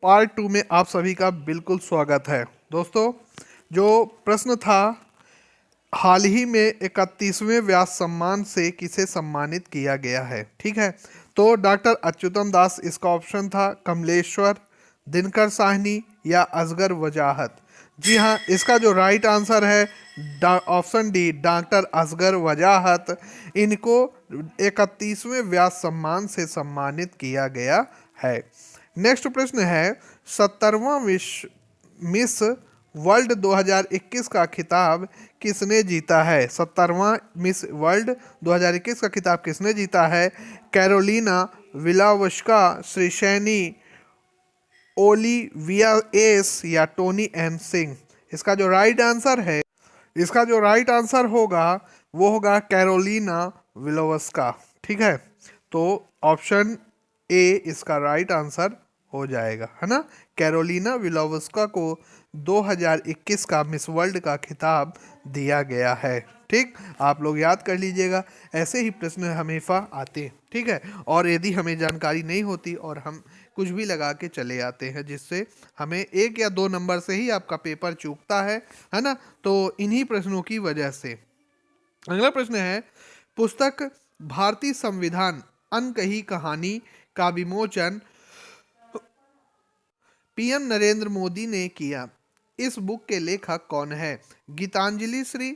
Part 2 में आप सभी का बिल्कुल स्वागत है। दोस्तों, जो प्रश्न था, हाल ही में 31वें व्यास सम्मान से किसे सम्मानित किया गया है, ठीक है। तो डॉक्टर अच्युतम दास इसका ऑप्शन था, कमलेश्वर, दिनकर साहनी या असगर वजाहत। जी हाँ, इसका जो राइट आंसर है ऑप्शन डी, डॉक्टर असगर वजाहत। इनको 31वें व्यास सम्मान से सम्मानित किया गया है। नेक्स्ट प्रश्न है, 70वां विश्व मिस वर्ल्ड 2021 का खिताब किसने जीता है? 70वां मिस वर्ल्ड 2021 का खिताब किसने जीता है? कैरोलिना विलावस्का, श्रीशैनी, ओलिविया एस या टोनी एन सिंह। इसका जो राइट आंसर होगा वो होगा कैरोलिना विलोवस्का, ठीक है। तो ऑप्शन ए इसका राइट आंसर हो जाएगा, है ना। कैरोलिना विलोवस्का को 2021 का मिस वर्ल्ड का खिताब दिया गया है, ठीक। आप लोग याद कर लीजिएगा, ऐसे ही प्रश्न हमेशा आते हैं, ठीक है। और यदि हमें जानकारी नहीं होती और हम कुछ भी लगा के चले आते हैं, जिससे हमें 1 या 2 नंबर से ही आपका पेपर चूकता है ना। तो इन्हीं प्रश्नों की वजह से अगला प्रश्न है, पुस्तक भारतीय संविधान अनकही कहानी का विमोचन पीएम नरेंद्र मोदी ने किया। इस बुक के लेखक कौन है? गीतांजलि श्री,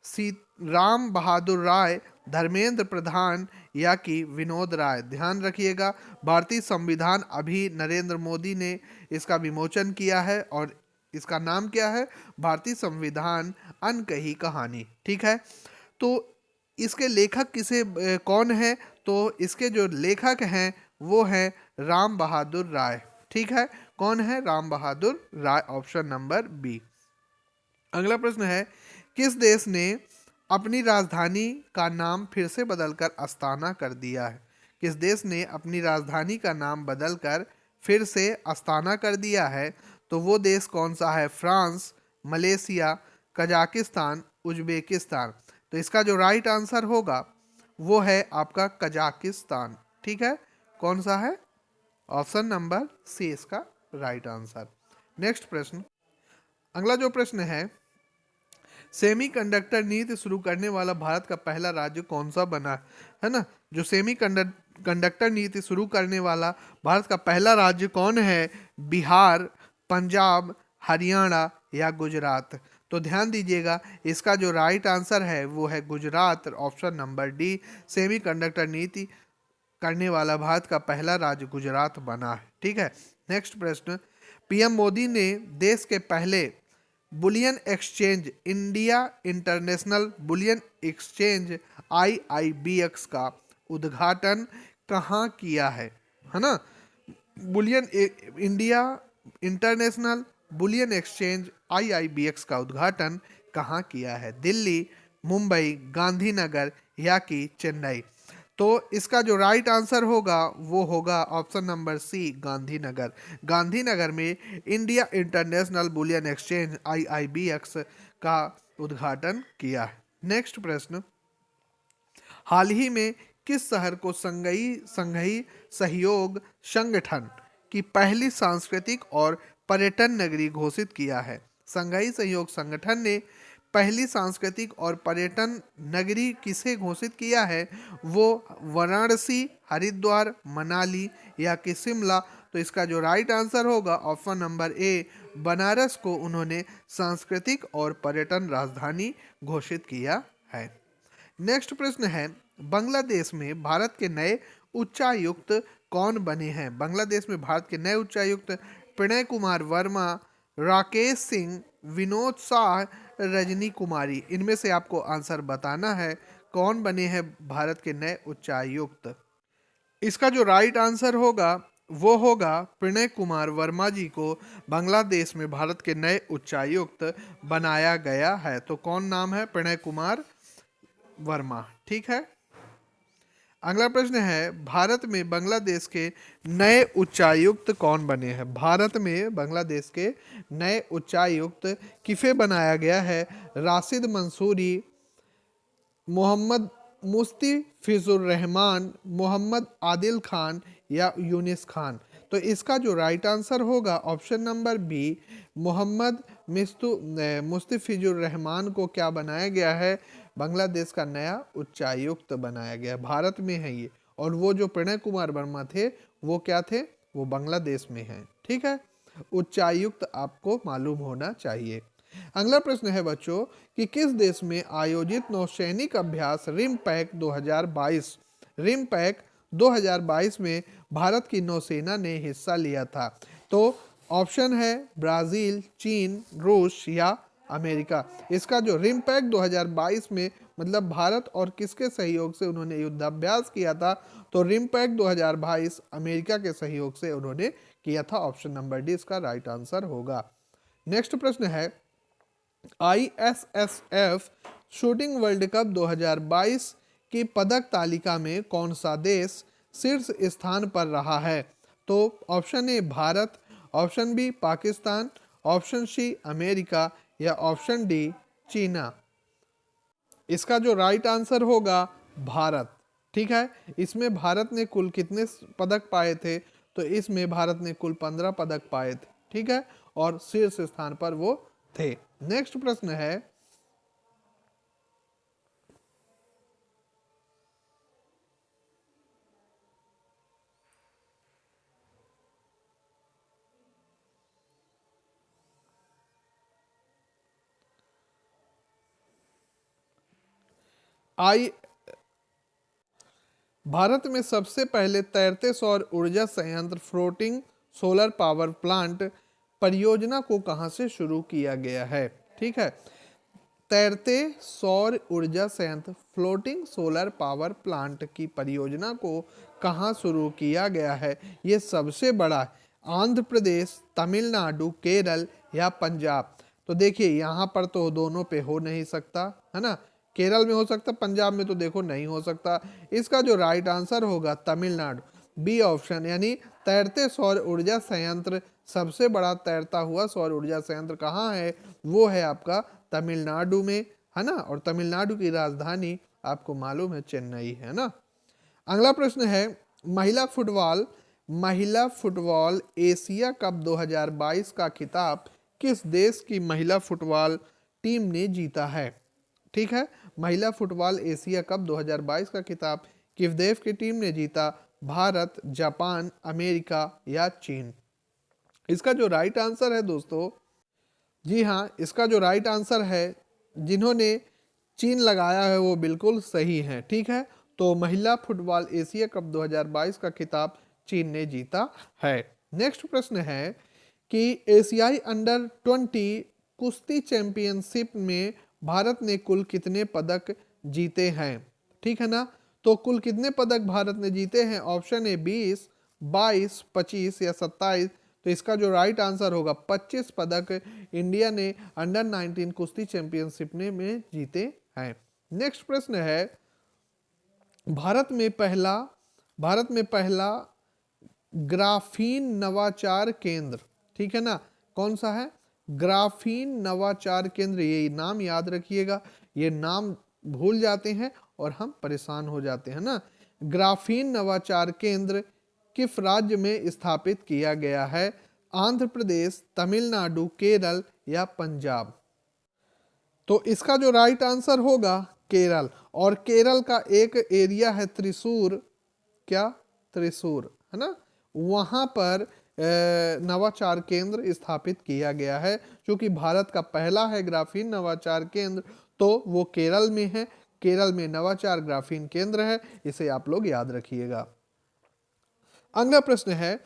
सी राम बहादुर राय, धर्मेंद्र प्रधान या कि विनोद राय। ध्यान रखिएगा, भारतीय संविधान अभी नरेंद्र मोदी ने इसका विमोचन किया है और इसका नाम क्या है? भारतीय संविधान अनकही कहानी, ठीक है। तो इसके लेखक कौन है? तो इसके जो लेखक हैं वो हैं राम बहादुर राय, ठीक है। कौन है? राम बहादुर राय, ऑप्शन नंबर बी। अगला प्रश्न है, किस देश ने अपनी राजधानी का नाम फिर से बदलकर अस्ताना कर दिया है? किस देश ने अपनी राजधानी का नाम बदलकर फिर से अस्ताना कर दिया है? तो वो देश कौन सा है? France, Malaysia, Kazakhstan, Uzbekistan. तो इसका जो राइट आंसर होगा वो है आपका कजाकिस्तान, ठीक है। कौन सा है? ऑप्शन नंबर सी इसका राइट आंसर। नेक्स्ट प्रश्न, अगला जो प्रश्न है, सेमीकंडक्टर नीति शुरू करने वाला भारत का पहला राज्य कौन सा बना है ना। जो कंडक्टर नीति शुरू करने वाला भारत का पहला राज्य कौन है? बिहार, पंजाब, हरियाणा या गुजरात। तो ध्यान दीजिएगा, इसका जो राइट आंसर है वो है Gujarat, option number D. Semiconductor नीति करने वाला भारत का पहला राज्य गुजरात बना है, ठीक है। नेक्स्ट प्रश्न, पीएम मोदी ने देश के पहले bullion exchange India international bullion exchange IIBX का उद्घाटन कहाँ किया है ना। India international bullion exchange IIBX का उद्घाटन कहाँ किया है? दिल्ली, मुंबई, गांधीनगर या कि चेन्नई। तो इसका जो राइट आंसर होगा वो होगा option number C, Gandhinagar. Gandhinagar में India international bullion exchange IIBX का उद्घाटन किया है। नेक्स्ट प्रश्न, हाल ही में किस शहर को संघई सहयोग संगठन की पहली सांस्कृतिक और पर्यटन नगरी घोषित किया है? संघई सहयोग संगठन ने पहली सांस्कृतिक और पर्यटन नगरी किसे घोषित किया है? वो वाराणसी, हरिद्वार, मनाली या कि शिमला। तो इसका जो राइट आंसर होगा ऑप्शन नंबर ए, बनारस को उन्होंने सांस्कृतिक और पर्यटन राजधानी घोषित किया है। नेक्स्ट प्रश्न है, बांग्लादेश में भारत के नए उच्चायुक्त कौन बने हैं? बांग्लादेश में भारत के नए उच्चायुक्त प्रणय कुमार वर्मा, राकेश सिंह, विनोद शाह, रजनी कुमारी। इनमें से आपको आंसर बताना है, कौन बने हैं भारत के नए उच्चायुक्त। इसका जो राइट आंसर होगा वो होगा प्रणय कुमार वर्मा जी को बांग्लादेश में भारत के नए उच्चायुक्त बनाया गया है। तो कौन नाम है? प्रणय कुमार वर्मा, ठीक है। अगला प्रश्न है, भारत में बांग्लादेश के नए उच्चायुक्त कौन बने हैं? भारत में बांग्लादेश के नए उच्चायुक्त किसे बनाया गया है? राशिद मंसूरी, मोहम्मद मुफ्ती फिजुर रहमान, मोहम्मद आदिल खान या यूनिस खान। तो इसका जो राइट आंसर होगा option number B, Mohammad Mustafizur Rahman को क्या बनाया गया है, बांग्लादेश का नया उच्चायुक्त बनाया गया। भारत में है ये, और वो जो प्रणय कुमार वर्मा थे वो क्या थे, वो बांग्लादेश में हैं। ठीक है, उच्चायुक्त आपको मालूम होना चाहिए। अगला प्रश्न है बच्चों कि किस देश में आयोजित नौसैनिक अभ्यास रिमपैक 2022, रिमपैक 2022 में भारत की नौसेना ने हिस्सा लिया था। तो ऑप्शन है ब्राजील, चीन, रूस या अमेरिका। इसका जो रिमपैक 2022 में मतलब भारत और किसके सहयोग से उन्होंने युद्धाभ्यास किया था, तो रिमपैक 2022 अमेरिका के सहयोग से उन्होंने किया था। ऑप्शन नंबर डी इसका राइट आंसर होगा। नेक्स्ट प्रश्न है ISSF शूटिंग वर्ल्ड कप 2022 की पदक तालिका में कौन सा देश शीर्ष स्थान पर रहा है, तो option A Bharat, option B Pakistan, option C America या ऑप्शन डी चीना। इसका जो राइट आंसर होगा भारत। ठीक है, इसमें भारत ने कुल कितने पदक पाए थे, तो इसमें भारत ने कुल 15 पदक पाए थे। ठीक है, और शीर्ष स्थान पर वो थे। नेक्स्ट प्रश्न है भारत में सबसे पहले तैरते सौर ऊर्जा संयंत्र फ्लोटिंग सोलर पावर प्लांट परियोजना को कहां से शुरू किया गया है। ठीक है, तैरते सौर ऊर्जा संयंत्र फ्लोटिंग सोलर पावर प्लांट की परियोजना को कहां शुरू किया गया है, ये सबसे बड़ा आंध्र प्रदेश, तमिलनाडु, केरल या पंजाब। तो देखिए यहाँ पर तो दोनों पे हो नहीं सकता है ना, केरल में हो सकता, पंजाब में तो देखो नहीं हो सकता। इसका जो राइट आंसर होगा तमिलनाडु, बी ऑप्शन, यानी तैरते सौर ऊर्जा संयंत्र, सबसे बड़ा तैरता हुआ सौर ऊर्जा संयंत्र कहाँ है, वो है आपका तमिलनाडु में, है ना। और तमिलनाडु की राजधानी आपको मालूम है चेन्नई, है ना। अगला प्रश्न है महिला फुटबॉल एशिया कप 2022 का खिताब किस देश की महिला फुटबॉल टीम ने जीता है। ठीक है, महिला फुटबॉल एशिया कप 2022 का खिताब किस देश की टीम ने जीता, भारत, जापान, अमेरिका या चीन। इसका जो राइट आंसर है दोस्तों, जी हाँ, इसका जो राइट आंसर है, जिन्होंने चीन लगाया है वो बिल्कुल सही है। ठीक है, तो महिला फुटबॉल एशिया कप 2022 का खिताब चीन ने जीता है। नेक्स्ट प्रश्न है कि एशियाई अंडर 20 कुश्ती चैंपियनशिप में भारत ने कुल कितने पदक जीते हैं। ठीक है ना, तो कुल कितने पदक भारत ने जीते हैं, ऑप्शन ए 20, 22, 25 या 27। तो इसका जो राइट आंसर होगा 25 पदक इंडिया ने अंडर 19 कुश्ती चैंपियनशिप में जीते हैं। नेक्स्ट प्रश्न है भारत में पहला ग्राफीन नवाचार केंद्र, ठीक है ना, कौन सा है, ग्राफीन नवाचार केंद्र। ये नाम याद रखिएगा, ये नाम भूल जाते हैं और हम परेशान हो जाते हैं ना। ग्राफीन नवाचार केंद्र किस राज्य में स्थापित किया गया है, आंध्र प्रदेश, तमिलनाडु, केरल या पंजाब। तो इसका जो राइट आंसर होगा केरल, और केरल का एक एरिया है त्रिशूर, क्या, त्रिशूर, है ना, वहां पर नवाचार केंद्र स्थापित किया गया है। क्योंकि भारत का पहला है ग्राफीन नवाचार केंद्र, तो वो केरल में है। केरल में नवाचार ग्राफीन केंद्र है, इसे आप लोग याद रखिएगा। अगला प्रश्न है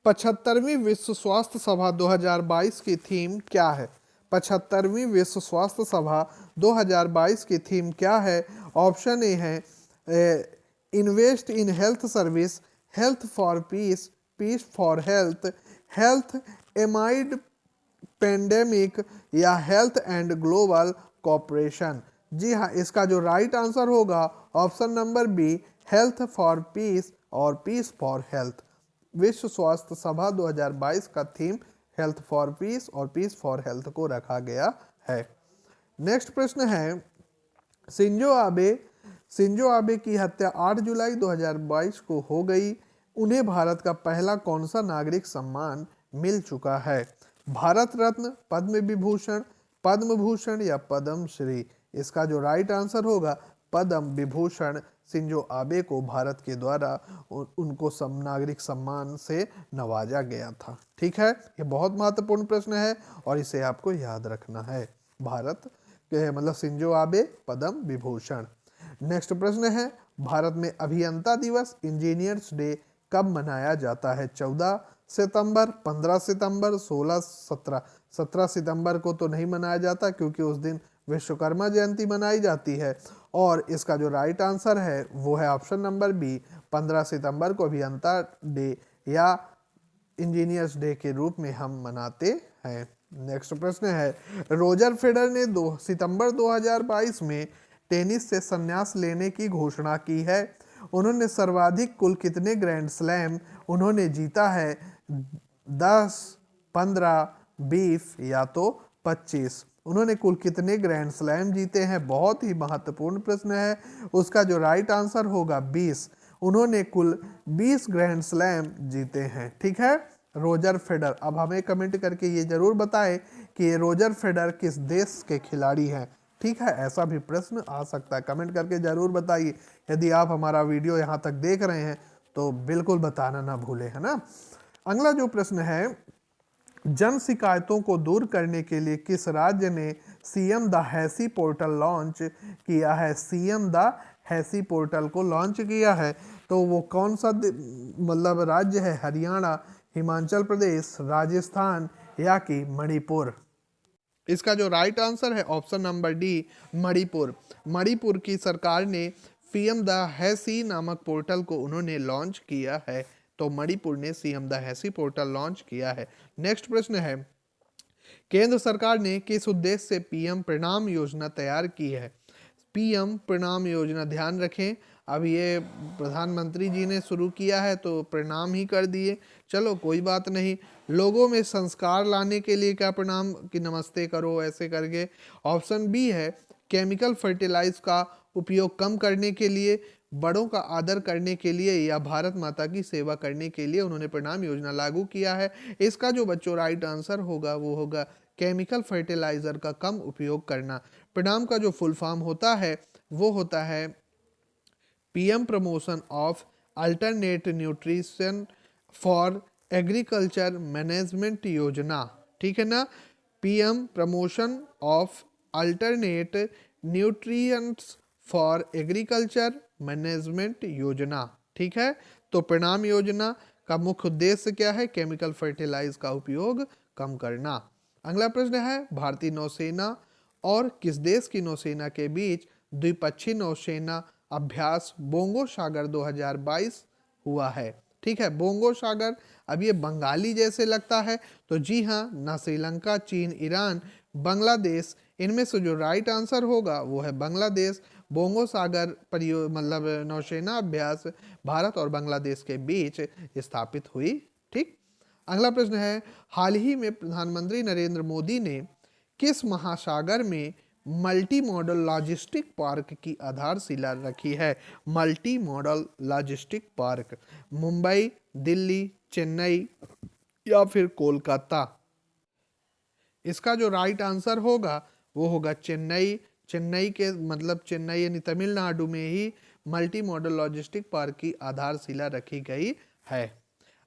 75वीं विश्व स्वास्थ्य सभा 2022 की थीम क्या है। 75वीं विश्व स्वास्थ्य सभा 2022 की थीम क्या है, ऑप्शन ए है invest in health service, health for peace, peace for health, health amid pandemic या हेल्थ एंड ग्लोबल कॉपरेशन। जी हाँ, इसका जो राइट आंसर होगा option number B, health for peace और पीस फॉर हेल्थ। विश्व स्वास्थ्य सभा 2022 का थीम हेल्थ फॉर पीस और पीस फॉर हेल्थ को रखा गया है। नेक्स्ट प्रश्न है शिंजो आबे की हत्या 8 जुलाई 2022 को हो गई। उन्हें भारत का पहला कौन सा नागरिक सम्मान मिल चुका है? भारत रत्न, पद्म विभूषण, पद्म भूषण या पद्म श्री? इसका जो राइट आंसर होगा पद्म विभूषण। शिंजो आबे को भारत के द्वारा उनको नागरिक सम्मान से नवाजा गया था। ठीक है, ये बहुत महत्वपूर्ण प्रश्न है और इसे आपको याद रखना है। भारत के मतलब Shinzo Abe, Padma Vibhushan. Next प्रश्न है, भारत में अभियंता दिवस, इंजीनियर्स डे कब मनाया जाता है? 14 सितंबर, 15 सितंबर, 16, 17। 17 सितंबर को तो नहीं मनाया जाता क्योंकि उस दिन विश्वकर्मा जयंती मनाई जाती है। और इसका जो राइट आंसर है वो है ऑप्शन नंबर बी, 15 सितंबर को अभियंता डे या इंजीनियर्स डे के रूप में हम मनाते हैं। नेक्स्ट प्रश्न है, रोजर फेडरर ने 2 सितंबर 2022 में टेनिस से संन्यास लेने की घोषणा की है। उन्होंने सर्वाधिक कुल कितने ग्रैंड स्लैम उन्होंने जीता है? 10, 15, 20 या तो 25? उन्होंने कुल कितने ग्रैंड स्लैम जीते हैं? बहुत ही महत्वपूर्ण प्रश्न है। उसका जो राइट आंसर होगा 20। उन्होंने कुल 20 ग्रैंड स्लैम जीते हैं। ठीक है, रोजर फेडरर। अब हमें कमेंट करके ये जरूर बताएं कि ये रोजर फेडरर किस देश के खिलाड़ी हैं। ठीक है, ऐसा भी प्रश्न आ सकता है, कमेंट करके जरूर बताइए। यदि आप हमारा वीडियो यहाँ तक देख रहे हैं तो बिल्कुल बताना ना भूलें, है ना। अगला जो प्रश्न है, जन शिकायतों को दूर करने के लिए किस राज्य ने सीएम द हैसी पोर्टल लॉन्च किया है? सीएम द हैसी पोर्टल को लॉन्च किया है तो वो कौन सा मतलब राज्य है? हरियाणा, हिमाचल प्रदेश, राजस्थान या कि मणिपुर? इसका जो राइट आंसर है option number D, Manipur. Manipur की सरकार ने सीएम द हैसी नामक पोर्टल को उन्होंने लॉन्च किया है। तो मणिपुर ने सीएम द हैसी पोर्टल लॉन्च किया है। नेक्स्ट प्रश्न है, केंद्र सरकार ने किस उद्देश्य से पीएम प्रणाम योजना तैयार की है? पीएम प्रणाम योजना, ध्यान रखें अब ये प्रधानमंत्री जी ने शुरू किया है तो प्रणाम ही कर दिए, चलो कोई बात नहीं। लोगों में संस्कार लाने के लिए क्या प्रणाम कि नमस्ते करो ऐसे करके? ऑप्शन बी है केमिकल फर्टिलाइज का उपयोग कम करने के लिए, बड़ों का आदर करने के लिए या भारत माता की सेवा करने के लिए उन्होंने प्रणाम योजना लागू किया है। इसका जो बच्चों राइट आंसर होगा वो होगा केमिकल फर्टिलाइजर का कम उपयोग करना। प्रणाम का जो फुल फॉर्म होता है वो होता है PM promotion of alternate nutrition for agriculture management योजना। ठीक है ना, PM promotion of alternate nutrients for agriculture management योजना। ठीक है, तो प्रणाम योजना का मुख्य उद्देश्य क्या है? केमिकल फर्टिलाइज का उपयोग कम करना। अगला प्रश्न है, भारतीय नौसेना और किस देश की नौसेना के बीच द्विपक्षीय नौसेना अभ्यास बोंगो सागर 2022 हुआ है? ठीक है, बोंगो सागर, अब ये बंगाली जैसे लगता है तो जी हाँ, ना श्रीलंका, चीन, ईरान, बांग्लादेश, इनमें से जो राइट आंसर होगा वो है बांग्लादेश। बोंगो सागर मतलब नौसेना अभ्यास भारत और बांग्लादेश के बीच स्थापित हुई। ठीक, अगला प्रश्न है, हाल ही में प्रधानमंत्री नरेंद्र मोदी ने किस महासागर में मल्टी मॉडल लॉजिस्टिक पार्क की आधारशिला रखी है? Multi modal logistic park, Mumbai, Delhi, Chennai या फिर कोलकाता? इसका जो राइट आंसर होगा वो होगा चेन्नई। चेन्नई के मतलब चेन्नई यानी तमिलनाडु में ही मल्टी मॉडल लॉजिस्टिक पार्क की आधारशिला रखी गई है।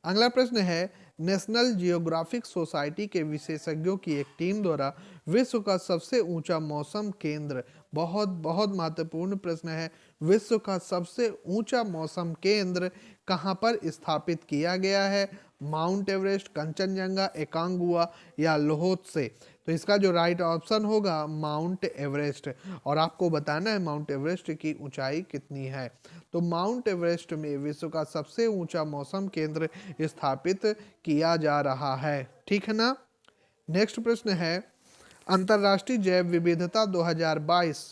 अगला प्रश्न है, नेशनल जियोग्राफिक सोसाइटी के विशेषज्ञों की एक टीम द्वारा विश्व का सबसे ऊंचा मौसम केंद्र, बहुत बहुत महत्वपूर्ण प्रश्न है, विश्व का सबसे ऊंचा मौसम केंद्र कहां पर स्थापित किया गया है? माउंट एवरेस्ट, कंचनजंगा, एकांगुआ या लोहोत्से? तो इसका जो राइट ऑप्शन होगा माउंट एवरेस्ट। और आपको बताना है माउंट एवरेस्ट की ऊंचाई कितनी है। तो माउंट एवरेस्ट में विश्व का सबसे ऊंचा मौसम केंद्र स्थापित किया जा रहा है। ठीक है ना। नेक्स्ट प्रश्न है, अंतरराष्ट्रीय जैव विविधता 2022,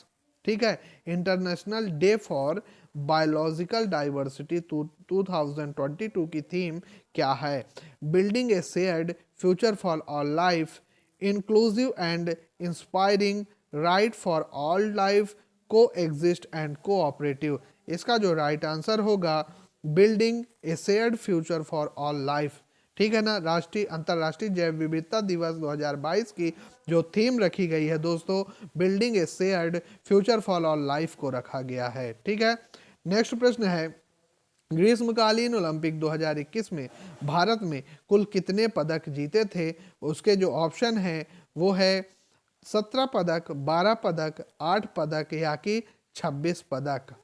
ठीक है, international day for biological diversity 2022 की थीम क्या है? Building A shared future for all life, inclusive and inspiring, right for all life, को एग्जिस्ट एंड कोऑपरेटिव? इसका जो राइट आंसर होगा building A shared future for all life. ठीक है ना, राष्ट्रीय अंतर्राष्ट्रीय जैव विविधता दिवस 2022 की जो थीम रखी गई है दोस्तों, building A shared future for all life को रखा गया है। ठीक है, नेक्स्ट प्रश्न है, ग्रीष्मकालीन ओलंपिक 2021 में भारत में कुल कितने पदक जीते थे? उसके जो ऑप्शन है वो है 17 पदक, 12 पदक, 8 पदक या कि 26 पदक।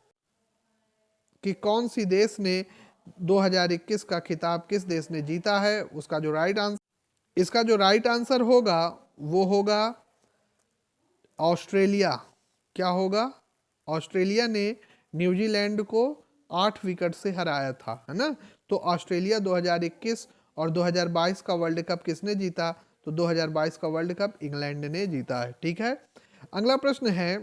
कि कौन सी देश ने 2021 का खिताब किस देश ने जीता है? उसका जो राइट आंसर, इसका जो राइट आंसर होगा वो होगा ऑस्ट्रेलिया। क्या होगा? ऑस्ट्रेलिया ने न्यूजीलैंड को 8 विकेट से हराया था, है ना। तो ऑस्ट्रेलिया 2021 और 2022 का वर्ल्ड कप किसने जीता? तो 2022 का वर्ल्ड कप इंग्लैंड ने जीता है। ठीक है, अगला प्रश्न है,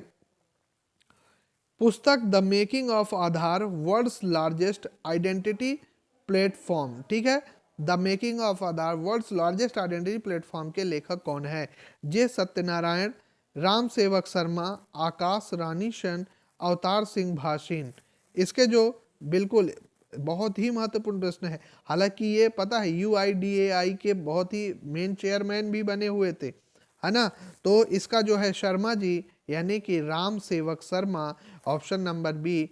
पुस्तक the making of Aadhaar world's largest identity platform. ठीक है, the making of Aadhaar world's largest identity platform के लेखक कौन है? जे सत्यनारायण, राम सेवक शर्मा, आकाश रानी शन, अवतार सिंह भासीन। इसके जो बिल्कुल बहुत ही महत्वपूर्ण प्रश्न है, हालांकि ये पता है UIDAI के बहुत ही मेन चेयरमैन भी बने हुए थे, है ना। तो इसका जो है शर्मा जी यानी कि Ram Sevak Sharma, option number B,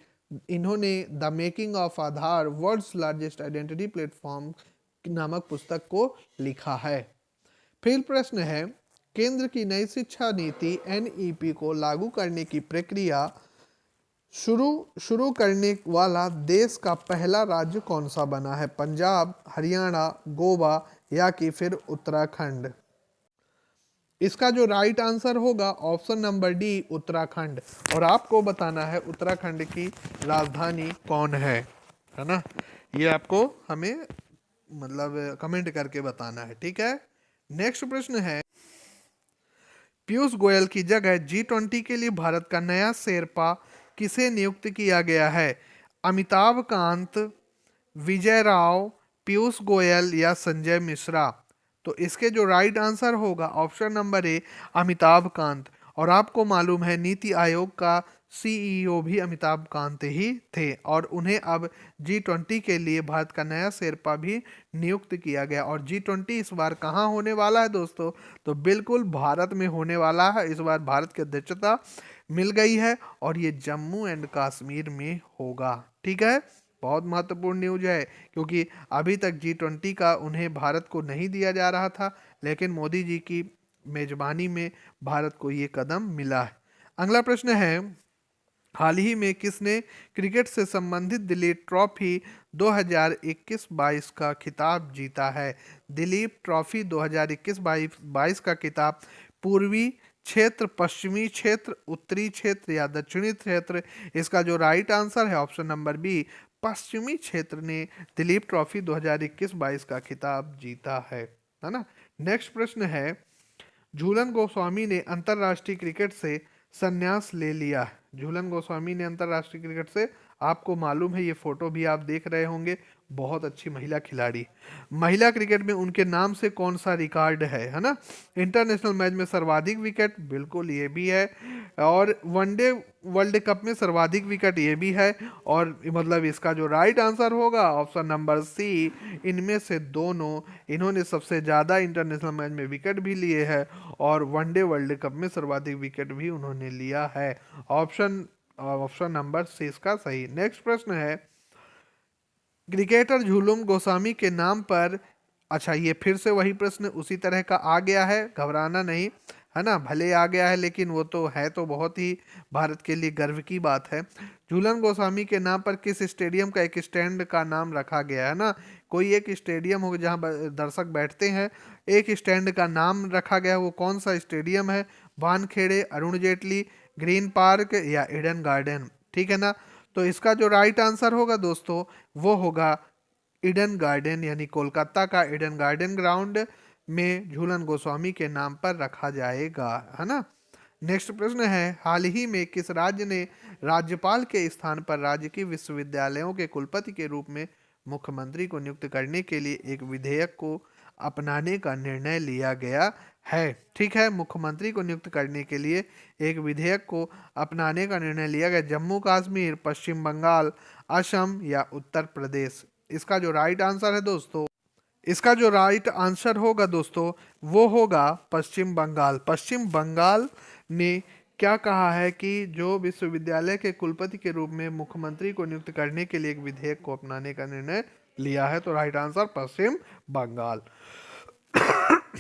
इन्होंने the making of Aadhaar world's largest identity platform नामक पुस्तक को लिखा है। फिर प्रश्न है, केंद्र की नई शिक्षा नीति NEP को लागू करने की प्रक्रिया शुरू करने वाला देश का पहला राज्य कौन सा बना है? पंजाब, हरियाणा, गोवा या कि फिर उत्तराखंड? इसका जो राइट आंसर होगा ऑप्शन नंबर डी, उत्तराखंड। और आपको बताना है उत्तराखंड की राजधानी कौन है ना। ये आपको हमें मतलब कमेंट करके बताना है। ठीक है, नेक्स्ट प्रश्न है, पीयूष गोयल की जगह G20 के लिए भारत का नया शेरपा किसे नियुक्त किया गया है? अमिताभ कांत, विजय राव, पीयूष गोयल या संजय मिश्रा? तो इसके जो राइट आंसर होगा option number A, Amitabh Kant. और आपको मालूम है नीति आयोग का CEO भी अमिताभ कांत ही थे और उन्हें अब G20 के लिए भारत का नया शेरपा भी नियुक्त किया गया। और G20 इस बार कहाँ होने वाला है दोस्तों? तो बिल्कुल भारत में होने वाला है। इस बार भारत की अध्यक्षता मिल गई है और ये जम्मू एंड कश्मीर में होगा। ठीक है, बहुत महत्वपूर्ण न्यूज है क्योंकि अभी तक G20 का उन्हें भारत को नहीं दिया जा रहा था, लेकिन मोदी जी की मेजबानी में भारत को ये कदम मिला है। अगला प्रश्न है, हाल ही में किसने क्रिकेट से संबंधित दिलीप ट्रॉफी 2021-22 का खिताब जीता है? दिलीप ट्रॉफी 2021-22 का खिताब पूर्वी क्षेत्र, पश्चिमी क्षेत्र, उत्तरी क्षेत्र या दक्षिणी क्षेत्र? इसका जो राइट आंसर है ऑप्शन नंबर बी, पश्चिमी क्षेत्र ने दिलीप ट्रॉफी 2021-22 का खिताब जीता है ना। नेक्स्ट प्रश्न है, झूलन गोस्वामी ने अंतरराष्ट्रीय क्रिकेट से संन्यास ले लिया। झूलन गोस्वामी ने अंतरराष्ट्रीय क्रिकेट से, आपको मालूम है ये फोटो भी आप देख रहे होंगे, बहुत अच्छी महिला खिलाड़ी। महिला क्रिकेट में उनके नाम से कौन सा रिकॉर्ड है ना? इंटरनेशनल मैच में सर्वाधिक विकेट, बिल्कुल ये भी है। और वनडे वर्ल्ड कप में सर्वाधिक विकेट, ये भी है। और मतलब इसका जो राइट आंसर होगा ऑप्शन नंबर सी, इनमें से दोनों, इन्होंने सबसे ज़्यादा इंटरनेशनल मैच में विकेट भी लिए हैं और वनडे वर्ल्ड कप में सर्वाधिक विकेट भी उन्होंने लिया है। ऑप्शन नंबर सी इसका सही। नेक्स्ट प्रश्न है, क्रिकेटर झूलन गोस्वामी के नाम पर, अच्छा ये फिर से वही प्रश्न उसी तरह का आ गया है, घबराना नहीं, है ना। भले आ गया है लेकिन वो तो है तो बहुत ही भारत के लिए गर्व की बात है। झूलन गोस्वामी के नाम पर किस स्टेडियम का एक स्टैंड का नाम रखा गया है ना? कोई एक स्टेडियम हो जहाँ दर्शक बैठते हैं, एक स्टैंड का नाम रखा गया, वो कौन सा स्टेडियम है? वानखेड़े, अरुण जेटली, ग्रीन पार्क या ईडन गार्डन? ठीक है ना, तो इसका जो राइट आंसर होगा दोस्तों वो होगा ईडन गार्डन, यानी कोलकाता का ईडन गार्डन ग्राउंड में झूलन गोस्वामी के नाम पर रखा जाएगा, है ना। नेक्स्ट प्रश्न है, हाल ही में किस राज्य ने राज्यपाल के स्थान पर राज्य के विश्वविद्यालयों के कुलपति के रूप में मुख्यमंत्री को नियुक्त करने के लिए एक विधेयक को अपनाने का निर्णय लिया गया है? ठीक है, मुख्यमंत्री को नियुक्त करने के लिए एक विधेयक को अपनाने का निर्णय लिया गया। जम्मू कश्मीर, पश्चिम बंगाल, असम या उत्तर प्रदेश? इसका जो राइट आंसर है दोस्तों, इसका जो राइट आंसर होगा दोस्तों, वो होगा पश्चिम बंगाल। पश्चिम बंगाल ने क्या कहा है कि जो विश्वविद्यालय के कुलपति के रूप में मुख्यमंत्री को नियुक्त करने के लिए एक विधेयक को अपनाने का निर्णय लिया है। तो राइट आंसर पश्चिम बंगाल।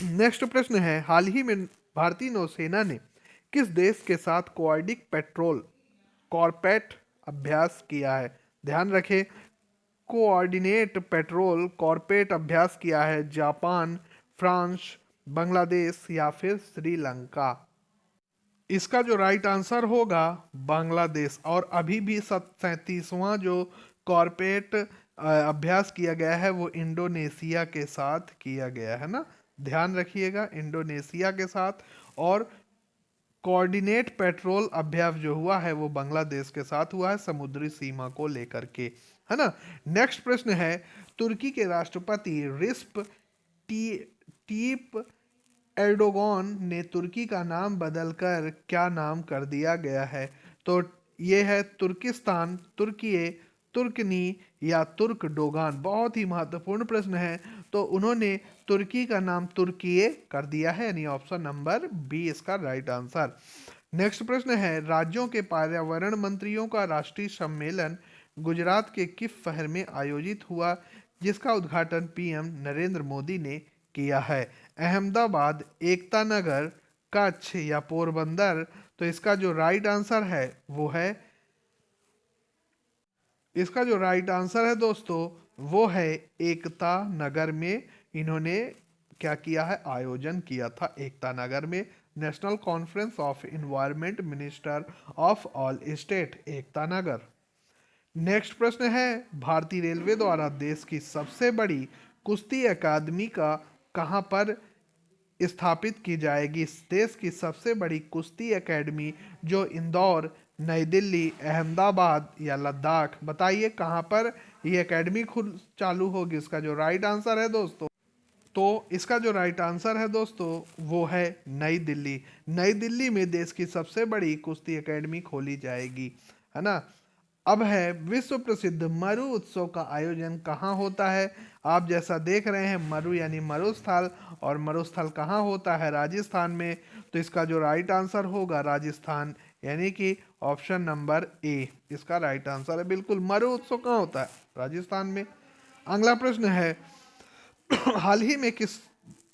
नेक्स्ट प्रश्न है, हाल ही में भारतीय नौसेना ने किस देश के साथ कोऑर्डिक पेट्रोल कॉर्पेट अभ्यास किया है? ध्यान रखें, कोऑर्डिनेट पेट्रोल कॉर्पेट अभ्यास किया है जापान, फ्रांस, बांग्लादेश या फिर श्रीलंका? इसका जो राइट आंसर होगा बांग्लादेश। और अभी भी 37वां जो कॉर्पोरेट अभ्यास किया गया है वो इंडोनेशिया के साथ किया गया है ना, ध्यान रखिएगा, इंडोनेशिया के साथ। और कोऑर्डिनेट पेट्रोल अभ्यास जो हुआ है वो बांग्लादेश के साथ हुआ है, समुद्री सीमा को लेकर के, है ना। नेक्स्ट प्रश्न है, तुर्की के राष्ट्रपति रिस्प टीप एर्डोगन ने तुर्की का नाम बदलकर क्या नाम कर दिया गया है? तो ये है तुर्किस्तान, तुर्किए, तुर्कनी या तुर्क डोगान? बहुत ही महत्वपूर्ण प्रश्न है। तो उन्होंने तुर्की का नाम तुर्किए कर दिया है, यानी ऑप्शन नंबर बी इसका राइट आंसर। नेक्स्ट प्रश्न है, राज्यों के पर्यावरण मंत्रियों का राष्ट्रीय सम्मेलन गुजरात के किस शहर में आयोजित हुआ, जिसका उद्घाटन पीएम नरेंद्र मोदी ने किया है? अहमदाबाद, एकता नगर, कच्छ या पोरबंदर? तो इसका जो राइट आंसर है वो है, इसका जो राइट आंसर है दोस्तों वो है एकता नगर में इन्होंने क्या किया है, आयोजन किया था एकता नगर में। National conference of environment minister of all state, Ekta Nagar. Next प्रश्न है, भारतीय रेलवे द्वारा देश की सबसे बड़ी कुश्ती अकादमी का कहां पर स्थापित की जाएगी? इस देश की सबसे बड़ी कुश्ती एकेडमी जो इंदौर, नई दिल्ली, अहमदाबाद या लद्दाख? बताइए कहां पर ये एकेडमी खुद चालू होगी? इसका जो राइट आंसर है दोस्तों, तो इसका जो राइट आंसर है दोस्तों वो है नई दिल्ली। नई दिल्ली में देश की सबसे बड़ी कुश्ती एकेडमी खोली जाएगी, है ना। अब है, विश्व प्रसिद्ध मरु उत्सव का आयोजन कहाँ होता है? आप जैसा देख रहे हैं मरु यानी मरुस्थल, और मरुस्थल कहाँ होता है? राजस्थान में। तो इसका जो राइट आंसर होगा राजस्थान, यानी कि ऑप्शन नंबर ए इसका राइट आंसर है। बिल्कुल, मरु उत्सव कहाँ होता है? राजस्थान में। अगला प्रश्न है, हाल ही में किस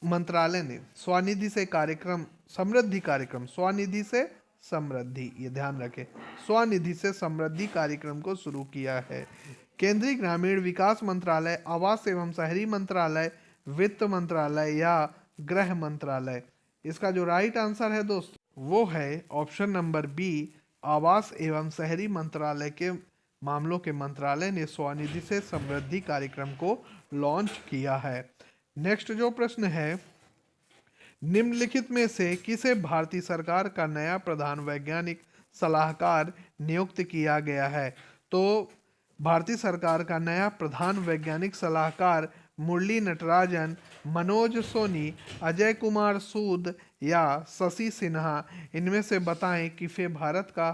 मंत्रालय ने स्वनिधि से कार्यक्रम, समृद्धि कार्यक्रम, स्वनिधि से समृद्धि, ये ध्यान रखें, स्वनिधि से समृद्धि कार्यक्रम को शुरू किया है? केंद्रीय ग्रामीण विकास मंत्रालय, आवास एवं शहरी मंत्रालय, वित्त मंत्रालय या गृह मंत्रालय? इसका जो राइट आंसर है दोस्तों वो है ऑप्शन नंबर बी, आवास एवं शहरी मंत्रालय के मामलों के मंत्रालय ने स्वनिधि से समृद्धि कार्यक्रम को लॉन्च किया है। नेक्स्ट जो प्रश्न है, निम्नलिखित में से किसे भारतीय सरकार का नया प्रधान वैज्ञानिक सलाहकार नियुक्त किया गया है? तो भारतीय सरकार का नया प्रधान वैज्ञानिक सलाहकार मुरली नटराजन, मनोज सोनी, अजय कुमार सूद या शशि सिन्हा? इनमें से बताएं किसे भारत का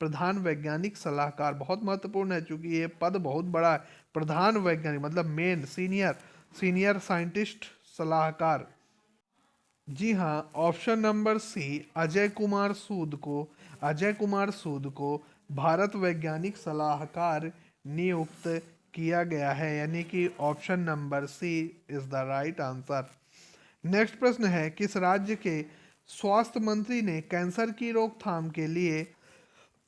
प्रधान वैज्ञानिक सलाहकार, बहुत महत्वपूर्ण है क्योंकि ये पद बहुत बड़ा है, प्रधान वैज्ञानिक मतलब मेन, सीनियर साइंटिस्ट सलाहकार। जी हाँ, option number C, Ajay Kumar Sood को भारत वैज्ञानिक सलाहकार नियुक्त किया गया है, यानी कि option number C is the right answer. Next प्रश्न है, किस राज्य के स्वास्थ्य मंत्री ने कैंसर की रोकथाम के लिए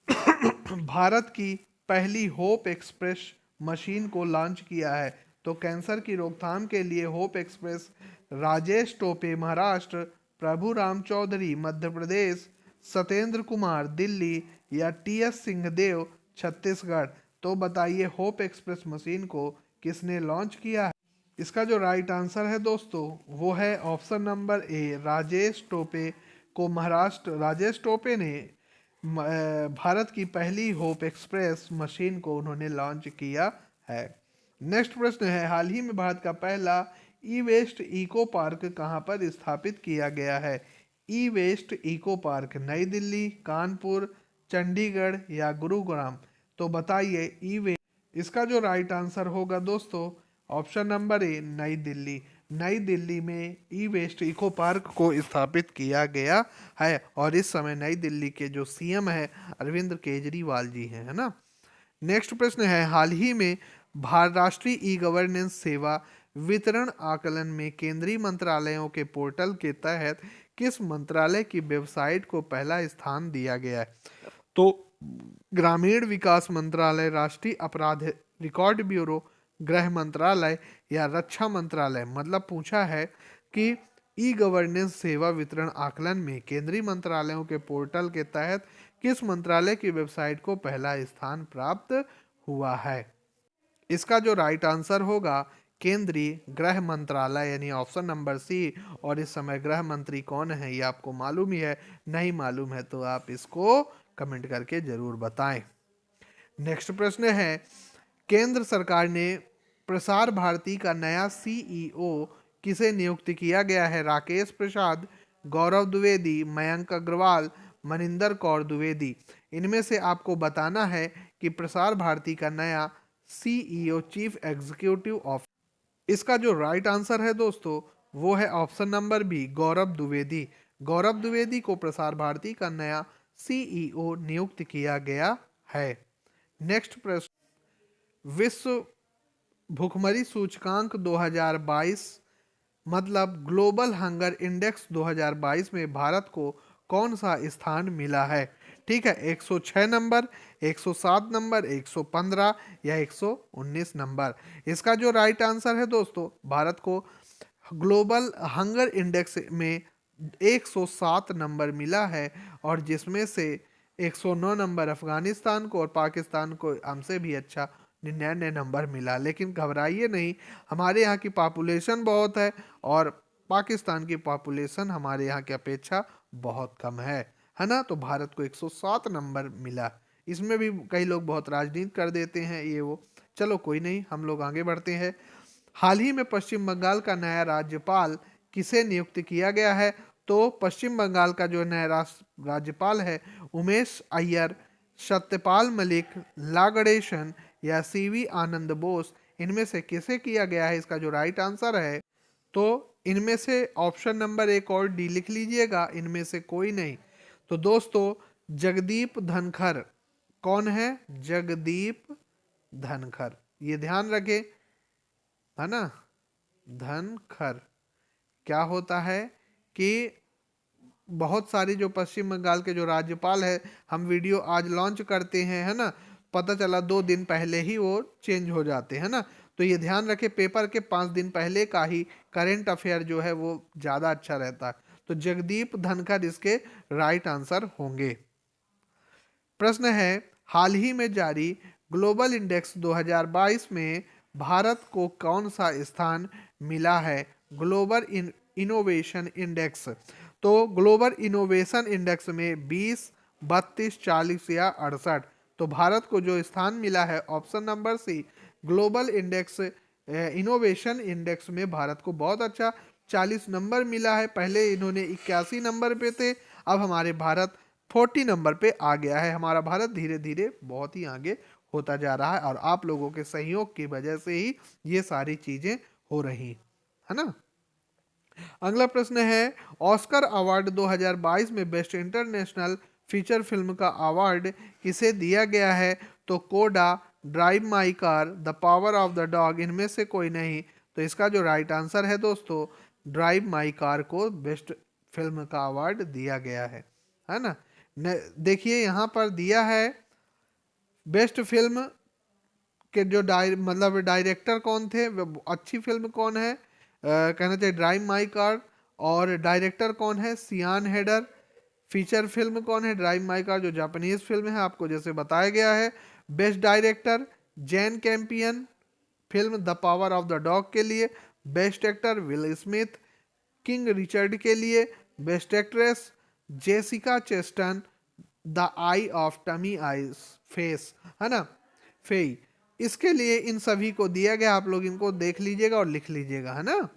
भारत की पहली होप एक्सप्रेस मशीन को लॉन्च किया है? तो कैंसर की रोकथाम के लिए होप एक्सप्रेस, राजेश टोपे महाराष्ट्र, प्रभु राम चौधरी मध्य प्रदेश, सत्येंद्र कुमार दिल्ली या टीएस सिंहदेव छत्तीसगढ़? तो बताइए होप एक्सप्रेस मशीन को किसने लॉन्च किया है? इसका जो राइट आंसर है दोस्तों वो है option number A, Rajesh Tope को महाराष्ट्र, राजेश टोपे ने भारत की पहली होप एक्सप्रेस मशीन को उन्होंने लॉन्च किया है। नेक्स्ट प्रश्न है, हाल ही में भारत का पहला ई वेस्ट इको पार्क कहाँ पर स्थापित किया गया है? ई वेस्ट इको पार्क नई दिल्ली, कानपुर, चंडीगढ़ या गुरुग्राम? तो बताइए इसका जो राइट आंसर होगा दोस्तों ऑप्शन नंबर ए, नई दिल्ली। नई दिल्ली में ई वेस्ट इको पार्क को स्थापित किया गया है और इस समय नई दिल्ली के जो सीएम है अरविंद केजरीवाल जी हैं, है ना। नेक्स्ट प्रश्न है, हाल ही में राष्ट्रीय ई गवर्नेंस सेवा वितरण आकलन में केंद्रीय मंत्रालयों के पोर्टल के तहत किस मंत्रालय की वेबसाइट को पहला स्थान दिया गया है? तो ग्रामीण विकास मंत्रालय, राष्ट्रीय अपराध रिकॉर्ड ब्यूरो, गृह मंत्रालय या रक्षा मंत्रालय। मतलब पूछा है कि ई गवर्नेंस सेवा वितरण आकलन में केंद्रीय मंत्रालयों के पोर्टल के तहत किस मंत्रालय की वेबसाइट को पहला स्थान प्राप्त हुआ है? इसका जो राइट आंसर होगा केंद्रीय गृह मंत्रालय, यानी ऑप्शन नंबर सी। और इस समय गृह मंत्री कौन है ये आपको मालूम ही है, नहीं मालूम है तो आप इसको कमेंट करके जरूर बताएं। नेक्स्ट प्रश्न है, केंद्र सरकार ने प्रसार भारती का नया सीईओ किसे नियुक्त किया गया है? राकेश प्रसाद, गौरव द्विवेदी, मयंक अग्रवाल, मनिंदर कौर द्विवेदी। इनमें से आपको बताना है कि प्रसार भारती का नया सीईओ, चीफ एग्जीक्यूटिव ऑफिसर। इसका जो राइट आंसर है दोस्तों वो है option number B, Gaurav Dwivedi. Gaurav Dwivedi को प्रसार भारती का नया सीईओ नियुक्त किया गया है। नेक्स्ट प्रश्न, विश्व भुखमरी सूचकांक 2022 मतलब ग्लोबल हंगर इंडेक्स 2022 में भारत को कौन सा स्थान मिला है? ठीक है, 106 नंबर, 107 नंबर, 115 या 119 नंबर। इसका जो राइट आंसर है दोस्तों, भारत को ग्लोबल हंगर इंडेक्स में 107 नंबर मिला है और जिसमें से 109 नंबर अफगानिस्तान को और पाकिस्तान को हमसे भी अच्छा 99 नंबर मिला। लेकिन घबराइए नहीं, हमारे यहाँ की पॉपुलेशन बहुत है और पाकिस्तान की पॉपुलेशन हमारे यहाँ की अपेक्षा बहुत कम है ना। तो भारत को 107 नंबर मिला। इसमें भी कई लोग बहुत राजनीति कर देते हैं ये वो, चलो कोई नहीं, हम लोग आगे बढ़ते हैं। हाल ही में पश्चिम बंगाल का नया राज्यपाल किसे नियुक्त किया गया है? तो पश्चिम बंगाल का जो नया राज्यपाल है उमेश अय्यर, सत्यपाल मलिक, ला गणेशन या सीवी आनंद बोस। इनमें से किसे किया गया है? इसका जो राइट आंसर है तो इनमें से ऑप्शन नंबर एक और डी लिख लीजिएगा, इनमें से कोई नहीं। तो दोस्तों जगदीप धनखड़ कौन है? जगदीप धनखड़, ये ध्यान रखें, है ना। धनखड़ क्या होता है कि बहुत सारी जो पश्चिम बंगाल के जो राज्यपाल है, हम वीडियो आज लॉन्च करते हैं, है ना, पता चला 2 दिन पहले ही वो चेंज हो जाते हैं ना। तो ये ध्यान रखें, पेपर के 5 दिन पहले का ही करंट अफेयर जो है वो ज़्यादा अच्छा रहता है। तो जगदीप धनखड़ इसके राइट आंसर होंगे। प्रश्न है, हाल ही में जारी ग्लोबल इंडेक्स 2022 में भारत को कौन सा स्थान मिला है? Global innovation index. तो ग्लोबल इनोवेशन इंडेक्स में 20, 32, 40 या 68। तो भारत को जो स्थान मिला है option number C, global index innovation index में भारत को बहुत अच्छा 40 नंबर मिला है। पहले इन्होंने 81 नंबर पे थे, अब हमारे भारत 40 नंबर पे आ गया है। हमारा भारत धीरे धीरे बहुत ही आगे होता जा रहा है और आप लोगों के सहयोग की वजह से ही ये सारी चीजें हो रही है ना। अगला प्रश्न है, ऑस्कर अवार्ड 2022 में बेस्ट इंटरनेशनल फीचर फिल्म का अवार्ड किसे दिया गया है? तो कोडा, drive my car, the power of the dog, इनमें से कोई नहीं। तो इसका जो राइट आंसर है दोस्तों, ड्राइव माई कार को बेस्ट फिल्म का अवार्ड दिया गया है ना। देखिए यहाँ पर दिया है बेस्ट फिल्म के जो मतलब डायरेक्टर कौन थे, अच्छी फिल्म कौन है, कहना चाहिए ड्राइव माई कार। और डायरेक्टर कौन है? Sian Heder. फीचर फिल्म कौन है? ड्राइव माई कार जो जापानीज फिल्म है, आपको जैसे बताया गया है। Best director Jane Campion, film the power of the dog के लिए। Best actor Will Smith, King Richard के लिए। Best actress Jessica Chastain, the eye of Tammy eyes face, है ना, फेई। इसके लिए इन सभी को दिया गया, आप लोग इनको देख लीजिएगा और लिख लीजिएगा, है ना।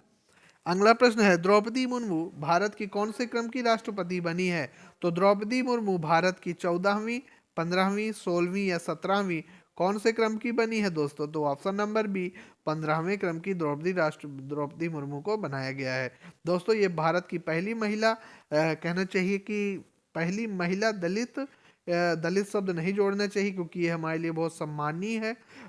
अगला प्रश्न है, द्रौपदी मुर्मू भारत की कौन से क्रम की राष्ट्रपति बनी है? तो द्रौपदी मुर्मू भारत की 14वीं, 15वीं, 16वीं या 17वीं कौन से क्रम की बनी है दोस्तों? तो ऑप्शन नंबर बी, 15वें क्रम की द्रौपदी मुर्मू को बनाया गया है। दोस्तों ये भारत की पहली महिला, कहना चाहिए कि पहली महिला दलित, दलित शब्द नहीं जोड़ना चाहिए क्योंकि ये हमारे लिए बहुत सम्मानीय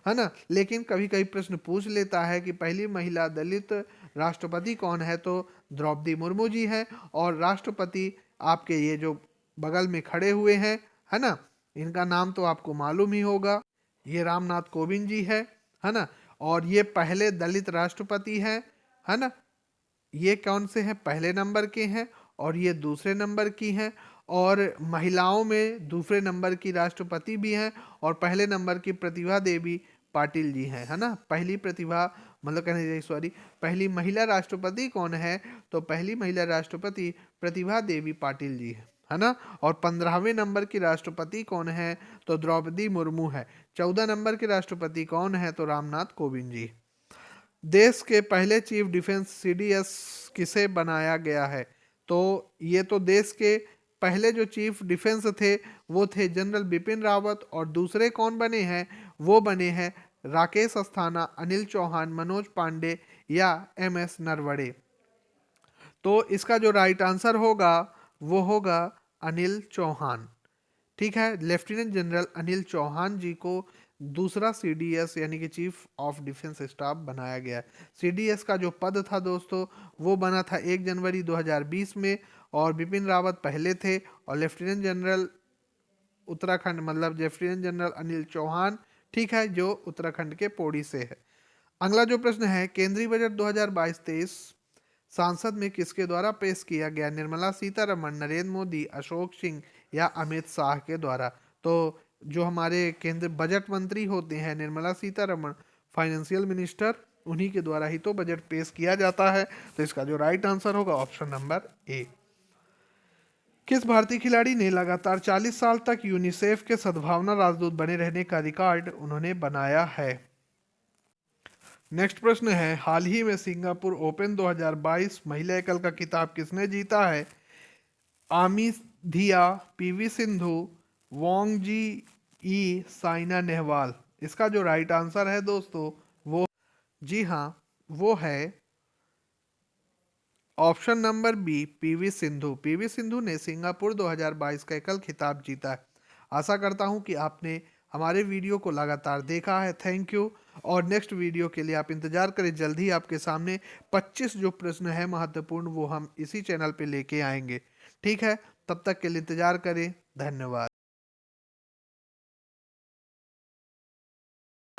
है ना। लेकिन कभी कभी प्रश्न पूछ लेता है कि पहली महिला दलित राष्ट्रपति कौन है, तो द्रौपदी मुर्मू जी हैं। और राष्ट्रपति आपके ये जो बगल में खड़े हुए हैं, है ना, इनका नाम तो आपको मालूम ही होगा, ये रामनाथ कोविंद जी है ना। और ये पहले दलित राष्ट्रपति हैं, है ना। ये कौन से हैं? पहले नंबर के हैं, और ये दूसरे नंबर की हैं। और महिलाओं में दूसरे नंबर की राष्ट्रपति भी हैं, और पहले नंबर की प्रतिभा देवी पाटिल जी हैं, है ना। पहली प्रतिभा, मतलब कहना चाहिए सॉरी, पहली महिला राष्ट्रपति कौन है? तो पहली महिला राष्ट्रपति प्रतिभा देवी पाटिल जी है ना। और 15वें नंबर की राष्ट्रपति कौन है? तो द्रौपदी मुर्मू है। 14 नंबर के राष्ट्रपति कौन है? तो रामनाथ कोविंद जी। देश के पहले चीफ डिफेंस सीडीएस किसे बनाया गया है? तो ये तो देश के पहले जो चीफ डिफेंस थे वो थे जनरल बिपिन रावत, और दूसरे कौन बने हैं? वो बने हैं राकेश अस्थाना, अनिल चौहान, मनोज पांडे या एम एस नरवणे। तो इसका जो राइट आंसर होगा वो होगा अनिल चौहान। ठीक है, लेफ्टिनेंट जनरल अनिल चौहान जी को दूसरा सीडीएस यानी कि चीफ ऑफ डिफेंस स्टाफ बनाया गया। सीडीएस का जो पद था दोस्तों वो बना था 1 जनवरी 2020 में, और बिपिन रावत पहले थे, और लेफ्टिनेंट जनरल उत्तराखंड, मतलब लेफ्टिनेंट जनरल अनिल चौहान, ठीक है, जो उत्तराखंड के पौड़ी से है। अगला जो प्रश्न है, केंद्रीय बजट 2022-23 सांसद में किसके द्वारा पेश किया गया? निर्मला सीतारमण, नरेंद्र मोदी, अशोक सिंह या अमित शाह के द्वारा? तो जो हमारे केंद्र बजट मंत्री होते हैं निर्मला सीतारमण, फाइनेंशियल मिनिस्टर, उन्हीं के द्वारा ही तो बजट पेश किया जाता है। तो इसका जो राइट आंसर होगा ऑप्शन नंबर ए। किस भारतीय खिलाड़ी ने लगातार 40 साल तक यूनिसेफ के सद्भावना राजदूत बने रहने का रिकॉर्ड उन्होंने बनाया है? नेक्स्ट प्रश्न है, हाल ही में सिंगापुर ओपन 2022 महिला एकल का खिताब किसने जीता है? आमी धिया, पीवी सिंधु, वोंग जी ई, साइना नेहवाल। इसका जो राइट आंसर है दोस्तों वो, जी हाँ, वो है option number B, PV Sindhu. PV Sindhu ने सिंगापुर 2022 का एकल खिताब जीता है। आशा करता हूं कि आपने हमारे वीडियो को लगातार देखा है। Thank you. और नेक्स्ट वीडियो के लिए आप इंतजार करें, जल्द ही आपके सामने 25 जो प्रश्न है महत्वपूर्ण वो हम इसी चैनल पे लेके आएंगे। ठीक है, तब तक के लिए इंतजार करें। धन्यवाद।